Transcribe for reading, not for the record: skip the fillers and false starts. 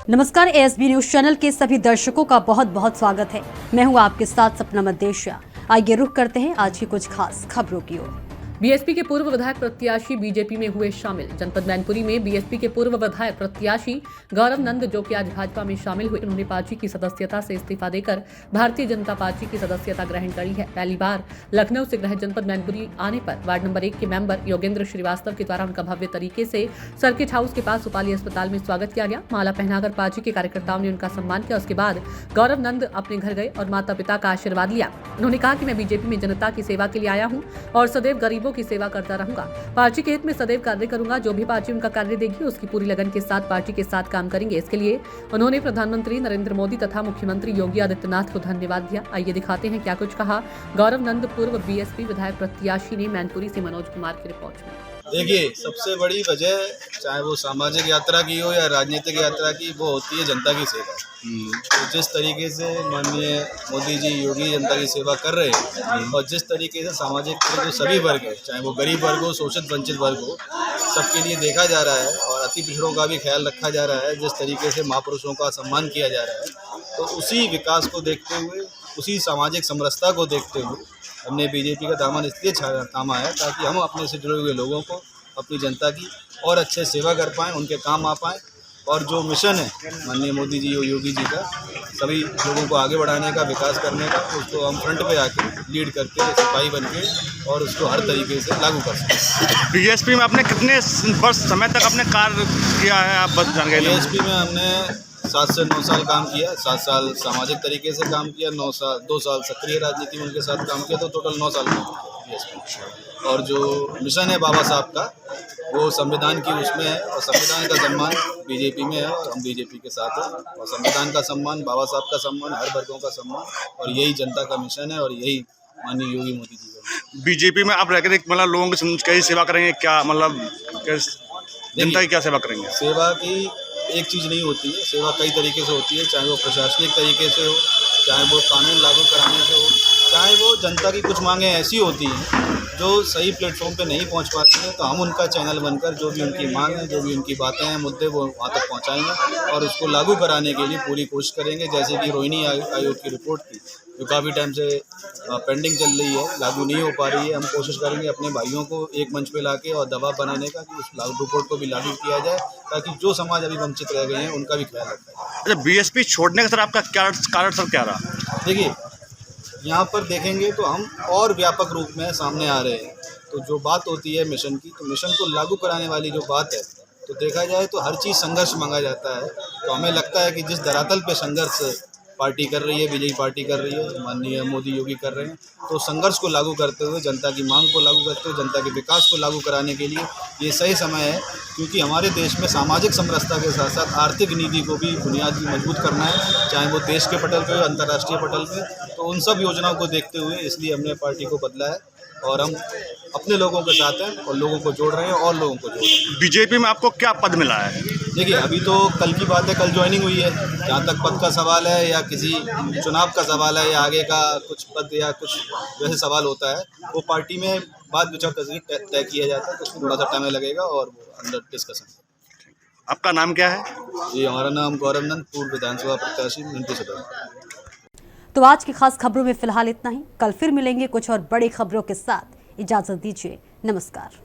नमस्कार, ASB news channel के सभी दर्शकों का बहुत बहुत स्वागत है। मैं हूं आपके साथ सपना मदेशिया। आइए रुख करते हैं आज की कुछ खास खबरों की ओर। बीएसपी के पूर्व विधायक प्रत्याशी बीजेपी में हुए शामिल। जनपद मैनपुरी में बीएसपी के पूर्व विधायक प्रत्याशी गौरव नंद, जो कि आज भाजपा में शामिल हुए, उन्होंने पार्टी की सदस्यता से इस्तीफा देकर भारतीय जनता पार्टी की सदस्यता ग्रहण करी है। पहली बार लखनऊ से गृह जनपद मैनपुरी आने पर वार्ड नंबर 1 के मेंबर योगेंद्र श्रीवास्तव के द्वारा उनका भव्य तरीके से सर्किट हाउस के पास उपाली अस्पताल में स्वागत किया गया। माला पहनाकर पार्टी के कार्यकर्ताओं ने उनका सम्मान किया। उसके बाद गौरव नंद अपने घर गए और माता पिता का आशीर्वाद लिया। उन्होंने कहा कि मैं बीजेपी में जनता की सेवा के लिए आया हूं और सदैव गरीबों की सेवा करता रहूंगा। पार्टी के हित में सदैव कार्य करूंगा। जो भी पार्टी उनका कार्य देगी उसकी पूरी लगन के साथ पार्टी के साथ काम करेंगे। इसके लिए उन्होंने प्रधानमंत्री नरेंद्र मोदी तथा मुख्यमंत्री योगी आदित्यनाथ को धन्यवाद दिया। आइए दिखाते हैं क्या कुछ कहा गौरव नंद, पूर्व बीएसपी विधायक प्रत्याशी ने मैनपुरी से। मनोज कुमार की रिपोर्ट में। देखिए, सबसे बड़ी वजह चाहे वो सामाजिक यात्रा की हो या राजनीतिक यात्रा की, वो होती है जनता की सेवा। तो जिस तरीके से माननीय मोदी जी योगी जनता की सेवा कर रहे हैं और जिस तरीके से सामाजिक जो सभी वर्ग है, चाहे वो गरीब वर्ग हो, शोषित वंचित वर्ग हो, सबके लिए देखा जा रहा है और अति पिछड़ों का भी ख्याल रखा जा रहा है। जिस तरीके से महापुरुषों का सम्मान किया जा रहा है, तो उसी विकास को देखते हुए, उसी सामाजिक समरसता को देखते हुए हमने बीजेपी का दामन इसलिए थामा है ताकि हम अपने से जुड़े हुए लोगों को, अपनी जनता की और अच्छे सेवा कर पाएँ, उनके काम आ पाएँ। और जो मिशन है माननीय मोदी जी और योगी जी का, सभी लोगों को आगे बढ़ाने का, विकास करने का, उसको हम फ्रंट पे आके लीड करके सिपाही बन के और उसको हर तरीके से लागू कर सकते। बीएसपी में आपने कितने वर्ष समय तक अपने कार्य किया है, आप बस जान गए? बीएसपी में हमने 7 से 9 साल काम किया। 7 साल सामाजिक तरीके से काम किया, 2 साल सक्रिय राजनीति में उनके साथ काम किया, तो टोटल 9 साल काम किया बीएसपी। और जो मिशन है बाबा साहब का, वो संविधान की उसमें है और संविधान का सम्मान बीजेपी में है और हम बीजेपी के साथ हैं। और संविधान का सम्मान, बाबा साहब का सम्मान, हर वर्गों का सम्मान, और यही जनता का मिशन है और यही माननीय योगी मोदी जी का। बीजेपी में आप रहकर मतलब लोगों की कैसी सेवा करेंगे, क्या मतलब जनता की क्या सेवा करेंगे? सेवा की एक चीज़ नहीं होती है, सेवा कई तरीके से होती है, चाहे वो प्रशासनिक तरीके से हो, चाहे वो कानून लागू कराने से हो, चाहे वो जनता की कुछ मांगें ऐसी होती हैं जो सही प्लेटफॉर्म पे नहीं पहुंच पाती हैं, तो हम उनका चैनल बनकर जो भी उनकी मांग है, जो भी उनकी बातें हैं, मुद्दे, वो वहाँ तक पहुँचाएंगे और उसको लागू कराने के लिए पूरी कोशिश करेंगे। जैसे कि रोहिणी आयोग की रिपोर्ट थी, जो काफ़ी टाइम से पेंडिंग चल रही है, लागू नहीं हो पा रही है, हम कोशिश करेंगे अपने भाइयों को एक मंच पे लाके और दबाव बनाने का कि उस रिपोर्ट को भी लागू किया जाए, ताकि जो समाज अभी वंचित रह गए हैं उनका भी ख्याल रखा जाए। अच्छा, बीएसपी छोड़ने का सर आपका क्या कारण सर क्या रहा? देखिए, यहाँ पर देखेंगे तो हम और व्यापक रूप में सामने आ रहे हैं। तो जो बात होती है मिशन की, तो मिशन को लागू कराने वाली जो बात है, तो देखा जाए तो हर चीज़ संघर्ष मांगा जाता है। तो हमें लगता है कि जिस धरातल पे संघर्ष पार्टी कर रही है, बीजेपी पार्टी कर रही है, माननीय मोदी योगी कर रहे हैं, तो संघर्ष को लागू करते हुए, जनता की मांग को लागू करते हुए, जनता के विकास को लागू कराने के लिए ये सही समय है। क्योंकि हमारे देश में सामाजिक समरसता के साथ साथ आर्थिक नीति को भी बुनियादी मजबूत करना है, चाहे वो देश के पटल पे हो, अंतर्राष्ट्रीय पटल पे। तो उन सब योजनाओं को देखते हुए इसलिए हमने पार्टी को बदला है और हम अपने लोगों के साथ हैं और लोगों को जोड़ रहे हैं और लोगों को जोड़ रहे हैं। बीजेपी में आपको क्या पद मिला है? देखिए, अभी तो कल की बात है, कल ज्वाइनिंग हुई है। जहाँ तक पद का सवाल है या किसी चुनाव का सवाल है या आगे का कुछ पद या कुछ वैसे सवाल होता है, वो पार्टी में बात विचार करके तय किया जाता है, तो उसमें थोड़ा सा टाइम लगेगा और वो अंडर डिस्कशन। आपका नाम क्या है? जी, हमारा नाम गौरव नंद, पूर्व विधानसभा प्रत्याशी मैनपुरी सदर। तो आज की खास खबरों में फिलहाल इतना ही। कल फिर मिलेंगे कुछ और बड़ी खबरों के साथ। इजाजत दीजिए, नमस्कार।